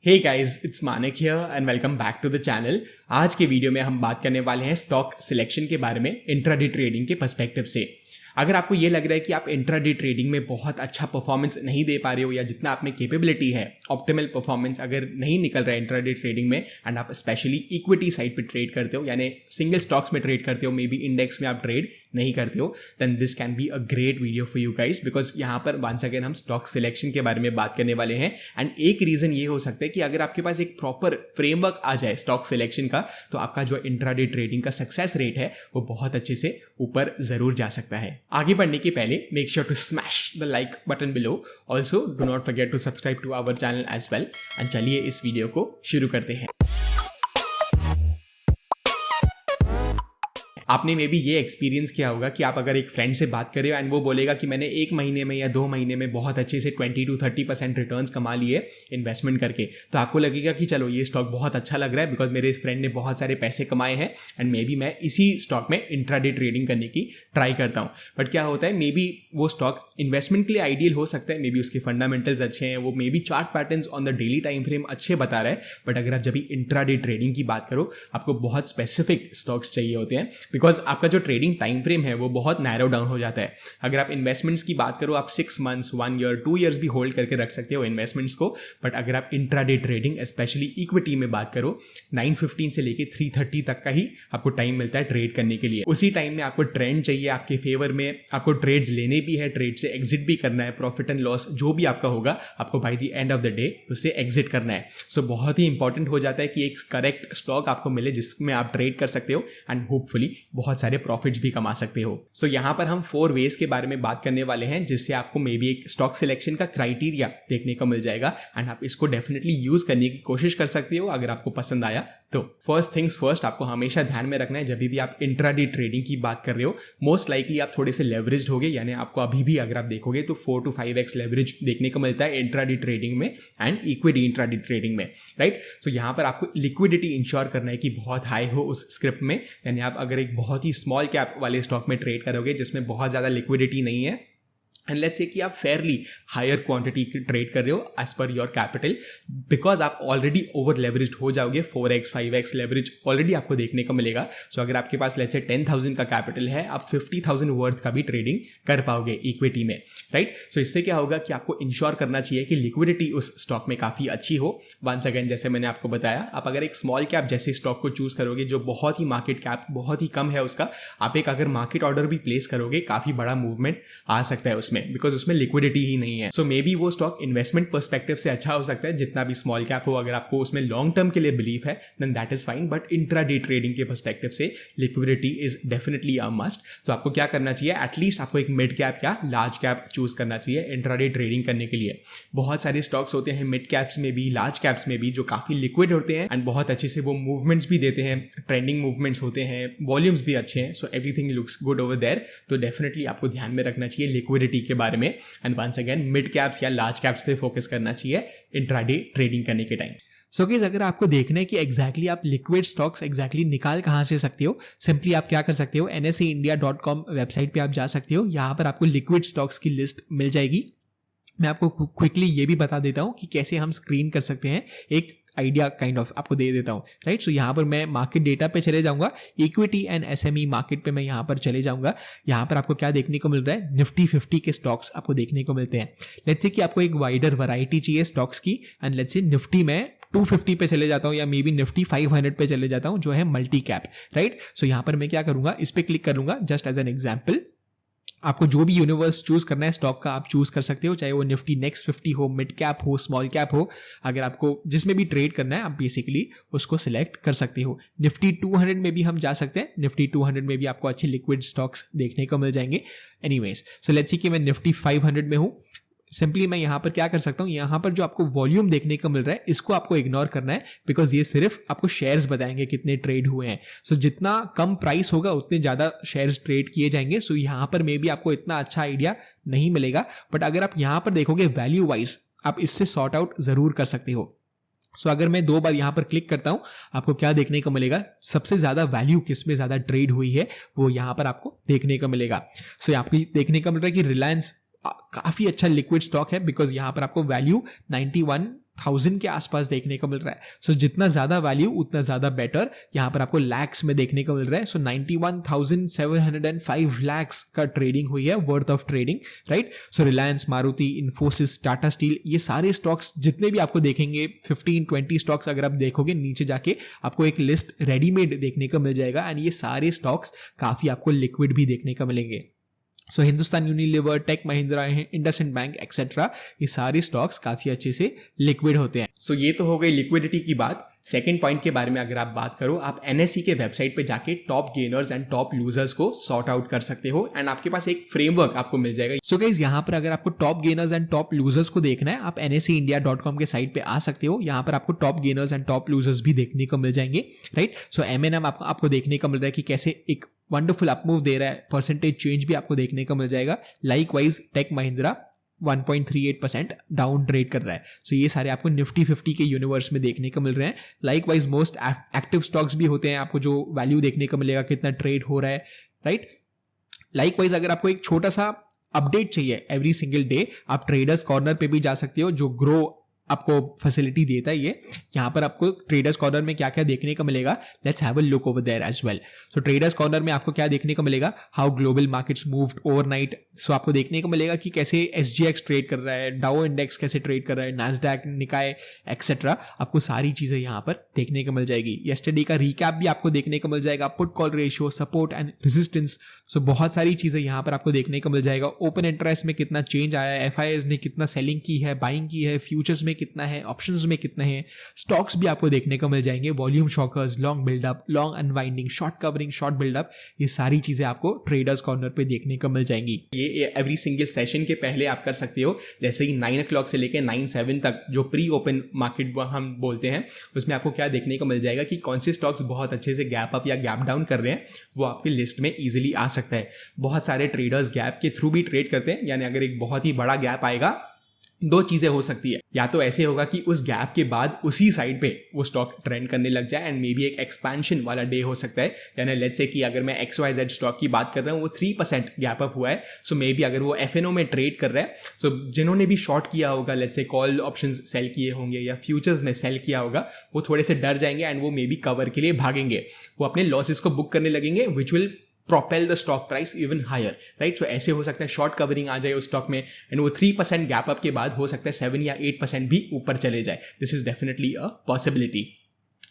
Hey guys, it's Manik here and welcome back to the channel. आज के video में हम बात करने वाले हैं स्टॉक सिलेक्शन के बारे में इंट्राडे ट्रेडिंग के पर्सपेक्टिव से। अगर आपको ये लग रहा है कि आप इंट्राडे ट्रेडिंग में बहुत अच्छा परफॉर्मेंस नहीं दे पा रहे हो या जितना आप में कैपेबिलिटी है, ऑप्टिमल परफॉर्मेंस अगर नहीं निकल रहा है इंट्राडे ट्रेडिंग में एंड आप स्पेशली इक्विटी साइड पे ट्रेड करते हो यानी सिंगल स्टॉक्स में ट्रेड करते हो, मे बी इंडेक्स में आप ट्रेड नहीं करते हो, then this can be a great video for you guys because यहाँ पर वंस अगेन हम स्टॉक सिलेक्शन के बारे में बात करने वाले हैं। एंड एक रीजन ये हो सकता है कि अगर आपके पास एक प्रॉपर फ्रेमवर्क आ जाए स्टॉक सिलेक्शन का, तो आपका जो इंट्राडे ट्रेडिंग का सक्सेस रेट है वो बहुत अच्छे से ऊपर जरूर जा सकता है। आगे बढ़ने के पहले make sure to smash the like button below. Also, do not forget to subscribe to our channel as well. And चलिए इस वीडियो को शुरू करते हैं। आपने मे बी ये एक्सपीरियंस किया होगा कि आप अगर एक फ्रेंड से बात करें एंड वो बोलेगा कि मैंने एक महीने में या 2 महीने में बहुत अच्छे से 20 to 30% रिटर्न्स कमा लिए इन्वेस्टमेंट करके, तो आपको लगेगा कि चलो ये स्टॉक बहुत अच्छा लग रहा है बिकॉज मेरे फ्रेंड ने बहुत सारे पैसे कमाए हैं एंड मे बी मैं इसी स्टॉक में इंट्राडे ट्रेडिंग करने की ट्राई करता हूँ। बट क्या होता है, मे बी वो स्टॉक इन्वेस्टमेंट के लिए आइडियल हो सकता है, मे बी उसके फंडामेंटल्स अच्छे हैं, वो may be chart patterns on the daily time frame अच्छे बता रहा है, बट अगर आप जब भी इंट्राडे ट्रेडिंग की बात करो आपको बहुत स्पेसिफिक स्टॉक्स चाहिए होते हैं बिकॉज आपका जो ट्रेडिंग टाइम फ्रेम है वो बहुत नैरो डाउन हो जाता है। अगर आप इन्वेस्टमेंट्स की बात करो, आप 6 months, 1 year, 2 years भी होल्ड करके रख सकते हो इन्वेस्टमेंट्स को, बट अगर आप इंट्राडे ट्रेडिंग स्पेशली इक्विटी में बात करो 9:15 से लेके 3:30 तक का ही आपको टाइम मिलता है ट्रेड करने के लिए। उसी टाइम में आपको ट्रेंड चाहिए आपके फेवर में, आपको ट्रेड्स लेने भी है, ट्रेड से एग्जिट भी करना है, प्रॉफिट एंड लॉस जो भी आपका होगा आपको by the end of the day उससे एग्जिट करना है। सो बहुत ही इंपॉर्टेंट हो जाता है कि एक करेक्ट स्टॉक आपको मिले जिसमें आप ट्रेड कर सकते हो एंड होपफुली बहुत सारे प्रॉफिट्स भी कमा सकते हो। सो यहाँ पर हम 4 वेज के बारे में बात करने वाले हैं जिससे आपको मे बी एक स्टॉक सिलेक्शन का क्राइटेरिया देखने को मिल जाएगा एंड आप इसको डेफिनेटली यूज करने की कोशिश कर सकते हो अगर आपको पसंद आया तो। फर्स्ट थिंग्स फर्स्ट, आपको हमेशा ध्यान में रखना है जब भी आप इंट्राडे ट्रेडिंग की बात कर रहे हो, मोस्ट लाइकली आप थोड़े से लेवरेज्ड होगे, यानी आपको अभी भी अगर आप देखोगे तो 4 to 5x लेवरेज देखने को मिलता है इंट्राडे ट्रेडिंग में एंड इक्विटी इंट्राडे ट्रेडिंग में, राइट। सो यहाँ पर आपको लिक्विडिटी इंश्योर करना है कि बहुत हाई हो उस स्क्रिप्ट में, यानी आप अगर एक बहुत ही स्मॉल कैप वाले स्टॉक में ट्रेड करोगे जिसमें बहुत ज़्यादा लिक्विडिटी नहीं है एंड लेट्स से कि आप फेयरली हायर क्वांटिटी की ट्रेड कर रहे हो as per your capital, because आप ऑलरेडी ओवर लेवरेज्ड हो जाओगे, 4x 5x लेवरेज ऑलरेडी आपको देखने को मिलेगा। सो अगर आपके पास लेट्स से 10,000 का कैपिटल है, आप 50,000 वर्थ का भी ट्रेडिंग कर पाओगे इक्विटी में, राइट। सो इससे क्या होगा कि आपको इंश्योर करना चाहिए कि लिक्विडिटी उस स्टॉक में काफ़ी अच्छी हो। वंस अगेन जैसे मैंने आपको बताया, आप अगर एक स्मॉल कैप जैसे स्टॉक को चूज करोगे जो बहुत ही मार्केट कैप बहुत ही कम है उसका, आप एक अगर मार्केट ऑर्डर भी प्लेस करोगे काफ़ी बड़ा मूवमेंट आ सकता है उसमें बिकॉज उसमें लिक्विडिटी ही नहीं है। सो मे बी वो स्टॉक इन्वेस्टमेंट पर्सपेक्टिव से अच्छा हो सकता है जितना भी स्मॉल कैप हो, अगर आपको उसमें लॉन्ग टर्म के लिए बिलीफ है then that is fine, but intraday trading के पर्सपेक्टिव से liquidity is definitely a must. तो आपको क्या करना चाहिए, एटलीस्ट आपको एक मिड कैप या लार्ज कैप चूज करना चाहिए इंट्राडे ट्रेडिंग करने के लिए। बहुत सारे स्टॉक्स होते हैं मिड कैप्स में भी, लार्ज कैप्स में भी, जो काफी लिक्विड होते हैं एंड बहुत अच्छे से वो मूवमेंट्स भी देते हैं, ट्रेंडिंग मूवमेंट्स होते हैं, वॉल्यूम्स भी अच्छे हैं, so everything looks good over there. तो डेफिनेटली आपको ध्यान में रखना चाहिए लिक्विडिटी के बारे में and once again mid caps या लार्ज कैप्स पे फोकस करना चाहिए इंट्राडे ट्रेडिंग करने के टाइम। सो गाइस, अगर आपको देखना है कि एग्जैक्टली आप लिक्विड स्टॉक्स एग्जैक्टली निकाल कहाँ से सकते हो, सिंपली आप क्या कर सकते हो, nseindia.com वेबसाइट पे आप जा सकते हो। यहाँ पर आपको लिक्विड स्टॉक्स की लिस्ट मिल जाएगी। मैं आपको क्विकली ये भी बता देता हूँ कि कैसे हम स्क्रीन कर सकते हैं, एक आइडिया काइंड ऑफ आपको दे देता हूँ, राइट। सो यहाँ पर मैं मार्केट डेटा पे चले जाऊंगा, इक्विटी एंड एसएमई मार्केट पे मैं यहाँ पर चले जाऊंगा। यहाँ पर आपको क्या देखने को मिल रहा है, निफ्टी 50 के स्टॉक्स आपको देखने को मिलते हैं। लेट्स से कि आपको एक वाइडर वैरायटी चाहिए स्टॉक्स की एंड लेट्स से निफ्टी में 250 पे चले जाता हूँ या मे बी निफ्टी 500 पे चले जाता हूँ जो है मल्टी कैप, राइट। सो यहाँ पर मैं क्या करूंगा, इस पे क्लिक कर लूंगा जस्ट एज एन एग्जाम्पल। आपको जो भी यूनिवर्स चूज करना है स्टॉक का आप चूज कर सकते हो, चाहे वो निफ्टी नेक्स्ट 50 हो, मिड कैप हो, स्मॉल कैप हो। अगर आपको जिसमें भी ट्रेड करना है आप बेसिकली उसको सिलेक्ट कर सकते हो। निफ्टी 200 में भी हम जा सकते हैं, निफ्टी 200 में भी आपको अच्छे लिक्विड स्टॉक्स देखने को मिल जाएंगे। एनीवेज, सो लेट्स सी कि मैं निफ्टी 500 में हूँ। सिंपली मैं यहाँ पर क्या कर सकता हूँ, यहाँ पर जो आपको वॉल्यूम देखने को मिल रहा है इसको आपको इग्नोर करना है बिकॉज ये सिर्फ आपको शेयर्स बताएंगे कितने ट्रेड हुए हैं। सो जितना कम प्राइस होगा उतने ज़्यादा शेयर्स ट्रेड किए जाएंगे। सो यहाँ पर मे बी आपको इतना अच्छा आइडिया नहीं मिलेगा, बट अगर आप यहाँ पर देखोगे वैल्यू वाइज आप इससे सॉर्ट आउट जरूर कर सकते हो। सो अगर मैं 2 बार यहाँ पर क्लिक करता हूँ आपको क्या देखने को मिलेगा, सबसे ज्यादा वैल्यू किस में ज्यादा ट्रेड हुई है वो यहाँ पर आपको देखने को मिलेगा। सो आपको देखने को मिल रहा है कि रिलायंस काफी अच्छा लिक्विड स्टॉक है बिकॉज यहाँ पर आपको वैल्यू 91 1000 के आसपास देखने को मिल रहा है। सो जितना ज़्यादा वैल्यू उतना ज़्यादा बेटर, यहाँ पर आपको लैक्स में देखने को मिल रहा है। सो 91,705 लैक्स का ट्रेडिंग हुई है, worth of trading, right. So Reliance, Maruti, Infosys, Tata steel, ये सारे स्टॉक्स जितने भी आपको देखेंगे 15-20 स्टॉक्स अगर आप देखोगे नीचे जाके आपको एक लिस्ट रेडीमेड देखने को मिल जाएगा एंड ये सारे स्टॉक्स काफ़ी आपको लिक्विड भी देखने को मिलेंगे। So Hindustan Unilever, Tech Mahindra, IndusInd bank etcetera, ये सारे स्टॉक्स काफ़ी अच्छे से लिक्विड होते हैं। सो ये तो हो गई लिक्विडिटी की बात। सेकेंड पॉइंट के बारे में अगर आप बात करो, आप NSE के वेबसाइट पे जाके top gainers and top losers को सॉर्ट आउट कर सकते हो एंड आपके पास एक फ्रेमवर्क आपको मिल जाएगा। सो गाइस, यहाँ पर अगर आपको top gainers and top losers को देखना है, आप NSEindia.com के साइट पे आ सकते हो। यहाँ पर आपको top gainers and top losers भी देखने को मिल जाएंगे, राइट। सो M&M आपको देखने को मिल रहा है कि कैसे एक वंडरफुल अपमूव दे रहा है, परसेंटेज चेंज भी आपको देखने को मिल जाएगा। Likewise Tech Mahindra 1.38% down trade कर रहा है। सो ये सारे आपको निफ्टी 50 के यूनिवर्स में देखने को मिल रहे हैं। लाइकवाइज मोस्ट एक्टिव स्टॉक्स भी होते हैं, आपको जो वैल्यू देखने को मिलेगा कितना ट्रेड हो रहा है, राइट। लाइकवाइज अगर आपको एक छोटा सा अपडेट चाहिए एवरी सिंगल डे, आप ट्रेडर्स कॉर्नर पे भी जा सकते हो, जो ग्रो आपको फैसिलिटी देता है ये। यहाँ पर आपको ट्रेडर्स कॉर्नर में क्या क्या देखने को मिलेगा, let's have a look over there as well. So traders corner में आपको क्या देखने को मिलेगा, how global markets moved overnight. So आपको देखने को मिलेगा कि कैसे SGX ट्रेड कर रहा है, डाउ इंडेक्स कैसे ट्रेड कर रहा है, नैस्डैक, निकाय एक्सेट्रा, आपको सारी चीज़ें यहाँ पर देखने को मिल जाएगी। यस्टरडे का रिकैप भी आपको देखने को मिल जाएगा, put call ratio, support and resistance. So बहुत सारी चीज़ें यहाँ पर आपको देखने को मिल जाएगा। ओपन इंटरेस्ट में कितना चेंज आया है, FIIs ने कितना सेलिंग की है, बाइंग की है, फ्यूचर्स में कितना है, ऑप्शंस में कितने हैं, स्टॉक्स भी आपको देखने को मिल जाएंगे, volume shockers, long buildup, long unwinding, short covering, short buildup, ये सारी चीजें आपको ट्रेडर्स कॉर्नर पे देखने को मिल जाएंगी। ये एवरी सिंगल सेशन के पहले आप कर सकते हो, जैसे ही 9 o'clock से लेकर 9-7 तक जो प्री ओपन मार्केट हम बोलते हैं, उसमें आपको क्या देखने को मिल जाएगा कि कौन से स्टॉक्स बहुत अच्छे से गैप अप या गैप डाउन कर रहे हैं, वो आपकी लिस्ट में ईजिली आ सकता है। बहुत सारे ट्रेडर्स गैप के थ्रू भी ट्रेड करते हैं, यानी अगर एक बहुत ही बड़ा गैप आएगा, दो चीज़ें हो सकती है, या तो ऐसे होगा कि उस गैप के बाद उसी साइड पे वो स्टॉक ट्रेंड करने लग जाए एंड मे बी एक एक्सपेंशन वाला डे हो सकता है। यानी लेट्स से कि अगर मैं XYZ स्टॉक की बात कर रहा हूँ, वो 3% गैप अप हुआ है, सो मे बी अगर वो FNO में ट्रेड कर रहा है, तो जिन्होंने भी शॉर्ट किया होगा, let's say call options cell किए होंगे या फ्यूचर्स में सेल किया होगा, वो थोड़े से डर जाएंगे एंड वो मे बी कवर के लिए भागेंगे, वो अपने लॉसेस को बुक करने लगेंगे, which will propel the stock price even higher, right? So ऐसे हो सकता है शॉर्ट कवरिंग आ जाए उस स्टॉक में एंड वो 3% गैप अप के बाद हो सकता है 7 या 8% भी ऊपर चले जाए। This is definitely a possibility.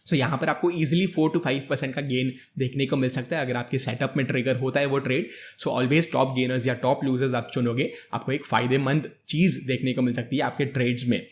So यहाँ पर आपको ईजिली 4 to 5% का गेन देखने को मिल सकता है अगर आपके सेटअप में ट्रिगर होता है वो trade. So always top gainers या टॉप लूजर्स आप चुनोगे, आपको एक फायदेमंद चीज़ देखने को मिल सकती है आपके ट्रेड्स में।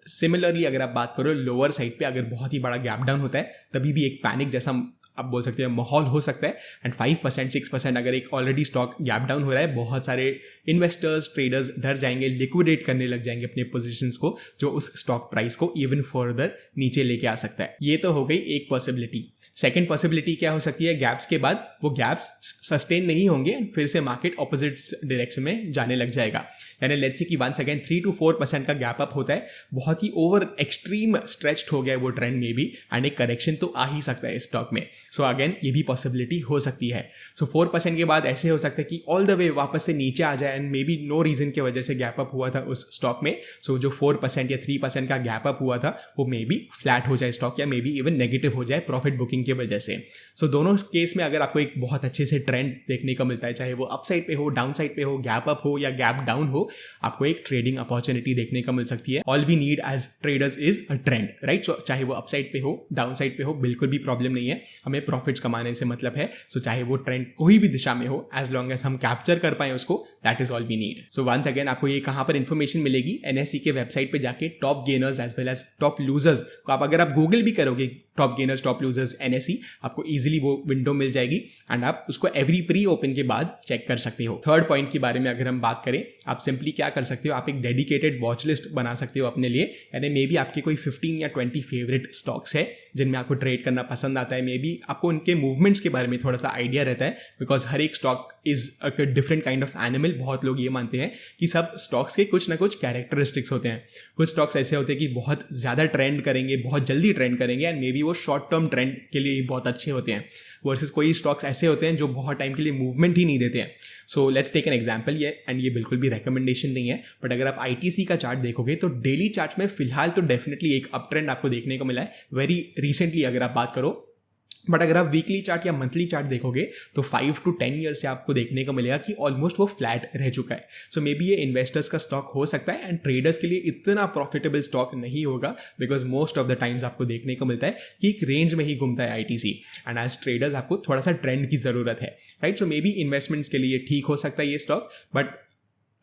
सिमिलरली अगर आप बात करो लोअर साइड पे, अगर बहुत ही बड़ा गैप डाउन होता है, तभी भी एक पैनिक जैसा आप बोल सकते हैं माहौल हो सकता है एंड 5% 6% अगर एक ऑलरेडी स्टॉक गैप डाउन हो रहा है, बहुत सारे इन्वेस्टर्स, ट्रेडर्स डर जाएंगे, लिक्विडेट करने लग जाएंगे अपने पोजीशंस को, जो उस स्टॉक प्राइस को इवन फर्दर नीचे लेके आ सकता है। ये तो हो गई एक पॉसिबिलिटी। सेकेंड पॉसिबिलिटी क्या हो सकती है, गैप्स के बाद वो गैप्स सस्टेन नहीं होंगे एंड फिर से मार्केट ऑपोजिट डायरेक्शन में जाने लग जाएगा। यानी लेट्स से कि वंस अगेन 3 to 4% का गैप अप होता है, बहुत ही ओवर एक्सट्रीम स्ट्रेच्ड हो गया है वो ट्रेंड में भी, एंड एक करेक्शन तो आ ही सकता है इस स्टॉक में। सो अगेन ये भी पॉसिबिलिटी हो सकती है। सो 4% के बाद ऐसे हो सकता है कि ऑल द वे वापस से नीचे आ जाए and maybe no reason की वजह से गैप अप हुआ था उस स्टॉक में। सो जो 4% या 3% का गैप अप हुआ था वो मे बी फ्लैट हो जाए स्टॉक, या मे बी इवन नेगेटिव हो जाए प्रॉफिट बुकिंग की वजह से। सो दोनों केस में अगर आपको एक बहुत अच्छे से ट्रेंड देखने को मिलता है, चाहे वो अपसाइड पे हो, डाउन साइड पे हो, गैप अप हो या गैप डाउन हो, आपको एक ट्रेडिंग अपॉर्चुनिटी देखने को मिल सकती है। All we need as traders is a trend, right? So चाहे वो अपसाइड पे हो, डाउन साइड पे हो, बिल्कुल भी प्रॉब्लम नहीं है, हमें प्रॉफिट्स कमाने से मतलब है। सो चाहे वो ट्रेंड कोई भी दिशा में हो, एज लॉन्ग एज हम कैप्चर कर पाए उसको, that is all we need. So once again आपको ये कहाँ पर इन्फॉर्मेशन मिलेगी, NSE के वेबसाइट पे जाके top gainers as well as top losers को आप अगर आप गूगल भी करोगे top gainers top losers NSE, आपको इजीली वो विंडो मिल जाएगी एंड आप उसको एवरी प्री ओपन के बाद चेक कर सकते हो। थर्ड पॉइंट के बारे में अगर हम बात करें, आप सिंपली क्या कर सकते हो, आप एक डेडिकेटेड वॉच लिस्ट बना सकते हो अपने लिए। यानी मे बी आपके कोई 15 या 20 फेवरेट स्टॉक्स है जिनमें आपको ट्रेड करना पसंद आता है, मे बी आपको उनके मूवमेंट्स के बारे में थोड़ा सा आइडिया रहता है, बिकॉज हर एक stock is a different kind of animal. बहुत लोग ये मानते हैं कि सब स्टॉक्स के कुछ ना कुछ कैरेक्टरिस्टिक्स होते हैं। कुछ स्टॉक्स ऐसे होते हैं कि बहुत ज़्यादा ट्रेंड करेंगे, बहुत जल्दी ट्रेंड करेंगे एंड मे बी वो वो शॉर्ट टर्म ट्रेंड के लिए ही बहुत अच्छे होते हैं, वर्सेस कोई स्टॉक्स ऐसे होते हैं जो बहुत टाइम के लिए मूवमेंट ही नहीं देते हैं. So let's take an example ये, एंड ये बिल्कुल भी रिकमेंडेशन नहीं है, बट अगर आप ITC का चार्ट देखोगे तो डेली चार्ट्स में फिलहाल तो डेफिनेटली एक अप ट्रेंड आपको देखने को मिला है वेरी रिसेंटली अगर आप बात करो. बट अगर आप वीकली चार्ट या मंथली चार्ट देखोगे तो 5 to 10 ईयर से आपको देखने को मिलेगा कि ऑलमोस्ट वो फ्लैट रह चुका है. सो मे बी ये इन्वेस्टर्स का स्टॉक हो सकता है एंड ट्रेडर्स के लिए इतना प्रॉफिटेबल स्टॉक नहीं होगा, because most of the times आपको देखने को मिलता है कि एक रेंज में ही घूमता है ITC, एंड एज ट्रेडर्स आपको थोड़ा सा ट्रेंड की ज़रूरत है, right. So may be investments के लिए ठीक हो सकता है ये स्टॉक, बट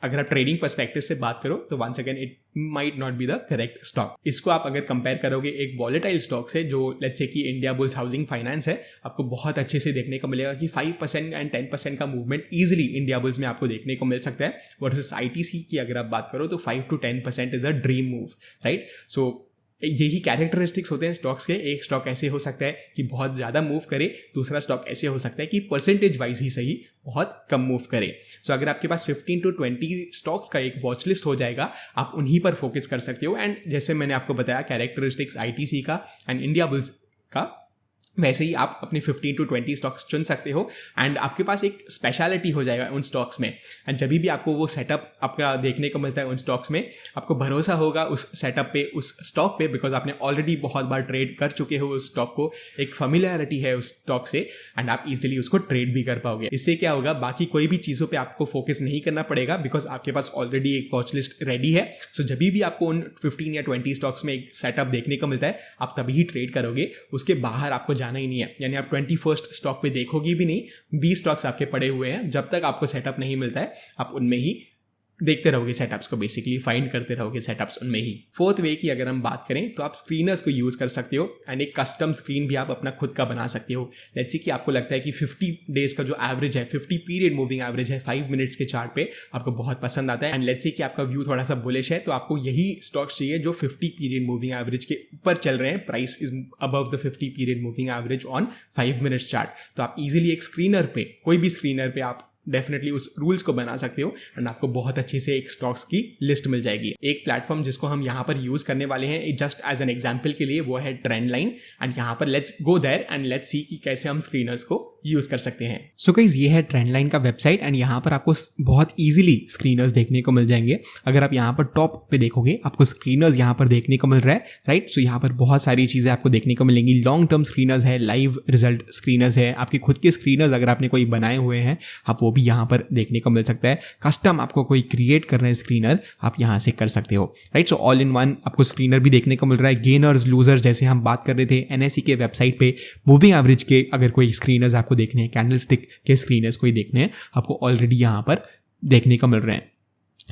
अगर आप ट्रेडिंग पर्सपेक्टिव से बात करो तो once again it might not be the correct stock. इसको आप अगर कंपेयर करोगे एक वॉलेटाइल स्टॉक से जो लेट्स से कि इंडिया बुल्स हाउसिंग फाइनेंस है, आपको बहुत अच्छे से देखने को मिलेगा कि 5% एंड 10% का मूवमेंट ईजिली इंडिया बुल्स में आपको देखने को मिल सकता है, वर्सेस ITC की अगर आप बात करो तो 5 to 10% is a dream move, right. So यही कैरेक्टरिस्टिक्स होते हैं स्टॉक्स के. एक स्टॉक ऐसे हो सकता है कि बहुत ज़्यादा मूव करे, दूसरा स्टॉक ऐसे हो सकता है कि परसेंटेज वाइज ही सही बहुत कम मूव करे. सो अगर आपके पास 15 to 20 स्टॉक्स का एक वॉच लिस्ट हो जाएगा, आप उन्हीं पर फोकस कर सकते हो. एंड जैसे मैंने आपको बताया कैरेक्टरिस्टिक्स ITC का एंड इंडिया बुल्स का, वैसे ही आप अपने 15 to 20 स्टॉक्स चुन सकते हो एंड आपके पास एक स्पेशलिटी हो जाएगा उन स्टॉक्स में. एंड जब भी आपको वो सेटअप आपका देखने को मिलता है उन स्टॉक्स में, आपको भरोसा होगा उस सेटअप पे, उस स्टॉक पे, बिकॉज आपने ऑलरेडी बहुत बार ट्रेड कर चुके हो उस स्टॉक को, एक फेमिलियरिटी है उस स्टॉक से एंड आप इजीली उसको ट्रेड भी कर पाओगे. इससे क्या होगा, बाकी कोई भी चीज़ों पर आपको फोकस नहीं करना पड़ेगा, बिकॉज आपके पास ऑलरेडी एक वॉच लिस्ट रेडी है. सो जब भी आपको उन 15 या 20 स्टॉक्स में एक सेटअप देखने को मिलता है, आप तभी ही ट्रेड करोगे, उसके बाहर आपको जाना ही नहीं है. यानी आप 21st स्टॉक पे देखोगे भी नहीं, 20 स्टॉक्स आपके पड़े हुए हैं, जब तक आपको सेटअप नहीं मिलता है आप उनमें ही देखते रहोगे सेटअप्स को, बेसिकली फाइंड करते रहोगे सेटअप्स उनमें ही. फोर्थ वे की अगर हम बात करें तो आप स्क्रीनर्स को यूज़ कर सकते हो एंड एक कस्टम स्क्रीन भी आप अपना खुद का बना सकते हो. लेट्स सी कि आपको लगता है कि 50 डेज का जो एवरेज है, 50 पीरियड मूविंग एवरेज है 5 मिनट्स के चार्ट पे, आपको बहुत पसंद आता है एंड लेट्स सी कि आपका व्यू थोड़ा सा बुलिश है, तो आपको यही स्टॉक्स चाहिए जो 50 पीरियड मूविंग एवरेज के ऊपर चल रहे हैं, price is above the 50 period moving average on 5 minutes chart. तो आप इजीली एक स्क्रीनर पे, कोई भी स्क्रीनर पे आप डेफिनेटली उस रूल्स को बना सकते हो एंड आपको बहुत अच्छे से एक स्टॉक्स की लिस्ट मिल जाएगी. एक प्लेटफॉर्म जिसको हम यहाँ पर यूज़ करने वाले हैं जस्ट एज एन एग्जांपल के लिए, वो है ट्रेंड लाइन. एंड यहाँ पर let's go there and let's see कि कैसे हम स्क्रीनर्स को यूज़ कर सकते हैं. सो गाइस, ये है ट्रेंड लाइन का वेबसाइट एंड यहाँ पर आपको बहुत ईजिली स्क्रीनर्स देखने को मिल जाएंगे. अगर आप यहाँ पर टॉप पे देखोगे, आपको स्क्रीनर्स यहाँ पर देखने को मिल रहा है, राइट. सो यहाँ पर बहुत सारी चीज़ें आपको देखने को मिलेंगी. लॉन्ग टर्म स्क्रीनर्स है, लाइव रिजल्ट स्क्रीनर्स है, आपके खुद के स्क्रीनर्स अगर आपने कोई बनाए हुए हैं आप वो भी यहाँ पर देखने को मिल सकता है. कस्टम आपको कोई क्रिएट करना है स्क्रीनर, आप यहाँ से कर सकते हो, right. So all in one आपको स्क्रीनर भी देखने को मिल रहा है. गेनर्स लूजर्स जैसे हम बात कर रहे थे, NSE के वेबसाइट पे मूविंग एवरेज के अगर कोई स्क्रीनर्स आपको देखने हैं, कैंडलस्टिक के स्क्रीनर्स कोई देखने हैं, आपको ऑलरेडी यहाँ पर देखने को मिल रहे हैं.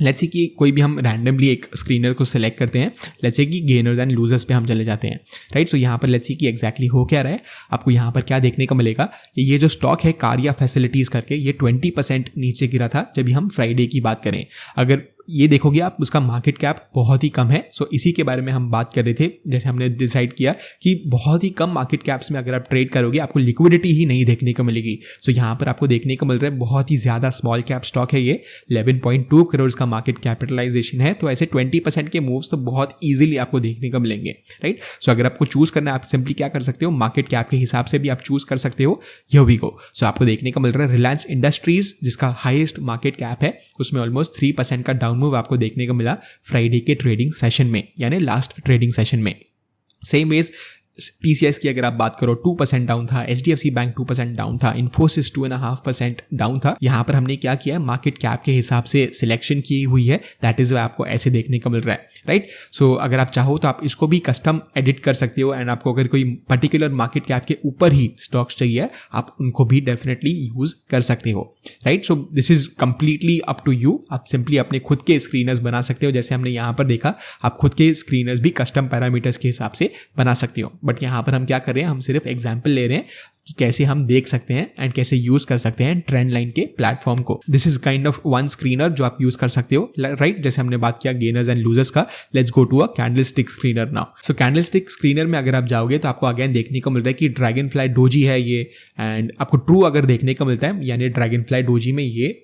लेट्स से कि कोई भी हम रैंडमली एक स्क्रीनर को सिलेक्ट करते हैं, लेट्स से कि गेनर्स एंड लूजर्स पे हम चले जाते हैं, राइट. सो यहाँ पर लेट्स से कि एग्जैक्टली हो क्या रहा है, आपको यहाँ पर क्या देखने को मिलेगा. ये जो स्टॉक है कार्या फैसिलिटीज़ करके, ये 20% नीचे गिरा था जब हम फ्राइडे की बात करें. अगर ये देखोगे आप, उसका मार्केट कैप बहुत ही कम है. सो इसी के बारे में हम बात कर रहे थे, जैसे हमने डिसाइड किया कि बहुत ही कम मार्केट कैप्स में अगर आप ट्रेड करोगे आपको लिक्विडिटी ही नहीं देखने को मिलेगी. सो यहाँ पर आपको देखने को मिल रहा है बहुत ही ज़्यादा स्मॉल कैप स्टॉक है ये, 11.2 करोड़ का मार्केट कैपिटलाइजेशन है. तो ऐसे 20% के मूव्स तो बहुत ईजिली आपको देखने को मिलेंगे, राइट. सो अगर आपको चूज़ करना है, आप सिंपली क्या कर सकते हो, मार्केट कैप के हिसाब से भी आप चूज़ कर सकते हो. Here we go. सो आपको देखने को मिल रहा है रिलायंस इंडस्ट्रीज, जिसका हाईएस्ट मार्केट कैप है, उसमें ऑलमोस्ट 3% का डाउन मूव आपको देखने को मिला फ्राइडे के ट्रेडिंग सेशन में, यानी लास्ट ट्रेडिंग सेशन में. सेम वेज TCS की अगर आप बात करो 2% डाउन था, HDFC बैंक 2% डाउन था, इन्फोसिस 2.5% डाउन था. यहाँ पर हमने क्या किया, मार्केट कैप के हिसाब से सिलेक्शन की हुई है, दैट इज आपको ऐसे देखने को मिल रहा है, राइट. सो अगर आप चाहो तो आप इसको भी कस्टम एडिट कर सकते हो एंड आपको अगर कोई पर्टिकुलर मार्केट कैप के ऊपर ही स्टॉक्स चाहिए, आप उनको भी डेफिनेटली यूज कर सकते हो, right. So this is completely up to you. आप सिंपली अपने खुद के स्क्रीनर्स बना सकते हो, जैसे हमने यहाँ पर देखा, आप खुद के स्क्रीनर्स भी कस्टम पैरामीटर्स के हिसाब से बना सकते हो. बट यहाँ पर हम क्या कर रहे हैं, हम सिर्फ एग्जाम्पल ले रहे हैं कि कैसे हम देख सकते हैं एंड कैसे यूज कर सकते हैं ट्रेंड लाइन के प्लेटफॉर्म को. This is kind of one screener जो आप यूज कर सकते हो, राइट. जैसे हमने बात किया गेनर्स एंड लूजर्स का, let's go to a candlestick screener now. So candlestick screener में अगर आप जाओगे तो आपको अगेन देखने को मिल रहा है कि ड्रैगन फ्लाई डोजी है ये, एंड आपको ट्रू अगर देखने को मिलता है, यानी ड्रैगन फ्लाई डोजी में ये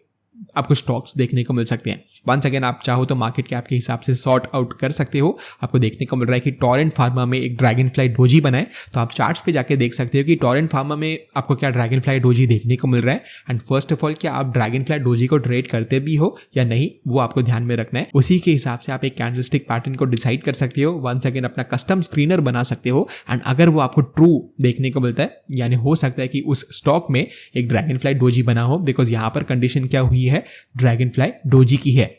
आपको स्टॉक्स देखने को मिल सकते हैं। वंस अगेन आप चाहो तो मार्केट कैप के हिसाब से सॉर्ट आउट कर सकते हो। आपको देखने को मिल रहा है कि टोरेंट फार्मा में एक ड्रैगन फ्लाई डोजी बना है, तो आप चार्ट्स पे जाके देख सकते हो कि टोरेंट फार्मा में आपको क्या ड्रैगन फ्लाई डोजी देखने को मिल रहा है। एंड फर्स्ट ऑफ ऑल क्या आप ड्रैगन फ्लाई डोजी को ट्रेड करते भी हो या नहीं, वो आपको ध्यान में रखना है। उसी के हिसाब से आप एक कैंडलस्टिक पैटर्न को डिसाइड कर सकते हो। वंस अगेन अपना कस्टम स्क्रीनर बना सकते हो। एंड अगर वो आपको ट्रू देखने को मिलता है, यानी हो सकता है कि उस स्टॉक में एक ड्रैगन फ्लाई डोजी बना हो, बिकॉज यहाँ पर कंडीशन क्या हुई है, ड्रैगन फ्लाई डोजी की है।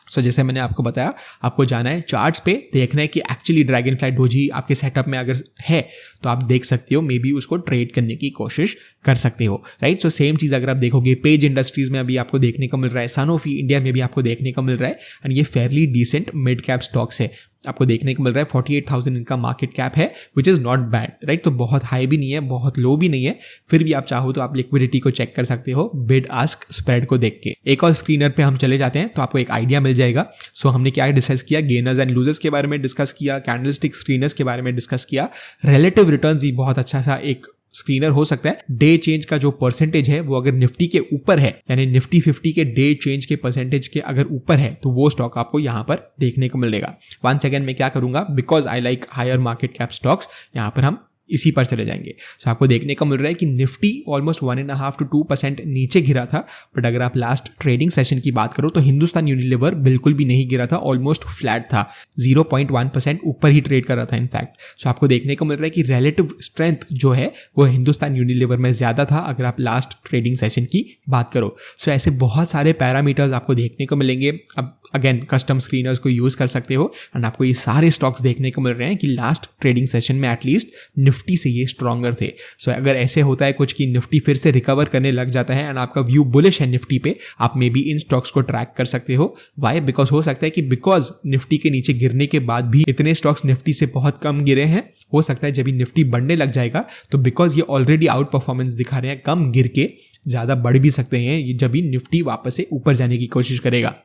सो जैसे मैंने आपको बताया, आपको जाना है चार्ट्स पे, देखना है कि एक्चुअली ड्रैगन फ्लाई डोजी आपके सेटअप में अगर है तो आप देख सकते हो, मे बी उसको ट्रेड करने की कोशिश कर सकते हो, राइट। सो सेम चीज़ अगर आप देखोगे पेज इंडस्ट्रीज में अभी आपको देखने को मिल रहा है, सनोफी इंडिया में भी आपको देखने को मिल रहा है। एंड ये fairly decent mid cap stocks है, आपको देखने को मिल रहा है 48,000 इनका मार्केट कैप है, which is not bad, right. तो बहुत हाई भी नहीं है, बहुत लो भी नहीं है, फिर भी आप चाहो तो आप लिक्विडिटी को चेक कर सकते हो बिड आस्क स्प्रेड को देख के। एक और स्क्रीनर पे हम चले जाते हैं तो आपको एक आइडिया मिल जाएगा। सो हमने क्या डिस्कस किया, गेनर्स एंड लूजर्स के बारे में डिस्कस किया, कैंडलस्टिक स्क्रीनर्स के बारे में डिस्कस किया, रिलेटिव रिटर्न्स भी बहुत अच्छा सा एक स्क्रीनर हो सकता है। डे चेंज का जो परसेंटेज है वो अगर निफ्टी के ऊपर है, यानी निफ्टी 50 के डे चेंज के परसेंटेज के अगर ऊपर है, तो वो स्टॉक आपको यहाँ पर देखने को मिलेगा। वंस अगेन मैं क्या करूंगा, because I like higher market cap stocks, यहाँ पर हम इसी पर चले जाएंगे। तो आपको देखने को मिल रहा है कि निफ्टी ऑलमोस्ट 1.5 to 2% नीचे गिरा था, बट अगर आप लास्ट ट्रेडिंग सेशन की बात करो तो हिंदुस्तान यूनिलीवर बिल्कुल भी नहीं गिरा था, ऑलमोस्ट फ्लैट था, 0.1% ऊपर ही ट्रेड कर रहा था इनफैक्ट। सो आपको देखने को मिल रहा है कि रिलेटिव स्ट्रेंथ जो है वो हिंदुस्तान यूनिलीवर में ज़्यादा था अगर आप लास्ट ट्रेडिंग सेशन की बात करो। सो ऐसे बहुत सारे पैरामीटर्स आपको देखने को मिलेंगे। अब अगेन कस्टम स्क्रीनर्स को यूज़ कर सकते हो एंड आपको ये सारे स्टॉक्स देखने को मिल रहे हैं कि लास्ट ट्रेडिंग सेशन में एटलीस्ट निफ्टी से ये स्ट्रॉन्गर थे। सो अगर ऐसे होता है कुछ कि निफ्टी फिर से रिकवर करने लग जाता है एंड आपका व्यू बुलिश है निफ्टी पे, आप मे बी इन स्टॉक्स को ट्रैक कर सकते हो। वाई? बिकॉज हो सकता है कि बिकॉज निफ्टी के नीचे गिरने के बाद भी इतने स्टॉक्स निफ्टी से बहुत कम गिरे हैं, हो सकता है जब भी निफ्टी बढ़ने लग जाएगा तो बिकॉज ये ऑलरेडी आउट परफॉर्मेंस दिखा रहे हैं, कम गिर के ज़्यादा बढ़ भी सकते हैं जब भी निफ्टी वापस से ऊपर जाने की कोशिश करेगा।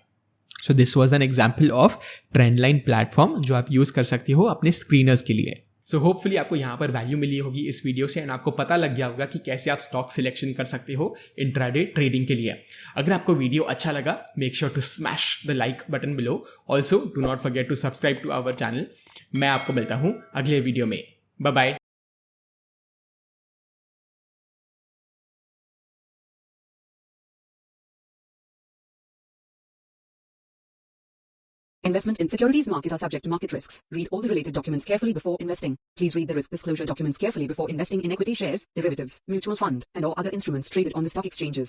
So this was an example of trend line platform जो आप यूज़ कर सकते हो अपने स्क्रीनर्स के लिए। सो होपफुली आपको यहाँ पर वैल्यू मिली होगी इस वीडियो से एंड आपको पता लग गया होगा कि कैसे आप स्टॉक सिलेक्शन कर सकते हो इंट्राडे ट्रेडिंग के लिए। अगर आपको वीडियो अच्छा लगा, make sure to smash the like button below. Also do not forget to subscribe to our channel. मैं आपको मिलता हूँ अगले वीडियो में। Bye bye. Investment in securities market are subject to market risks. Read all the related documents carefully before investing. Please read the risk disclosure documents carefully before investing in equity shares, derivatives, mutual fund, and or other instruments traded on the stock exchanges.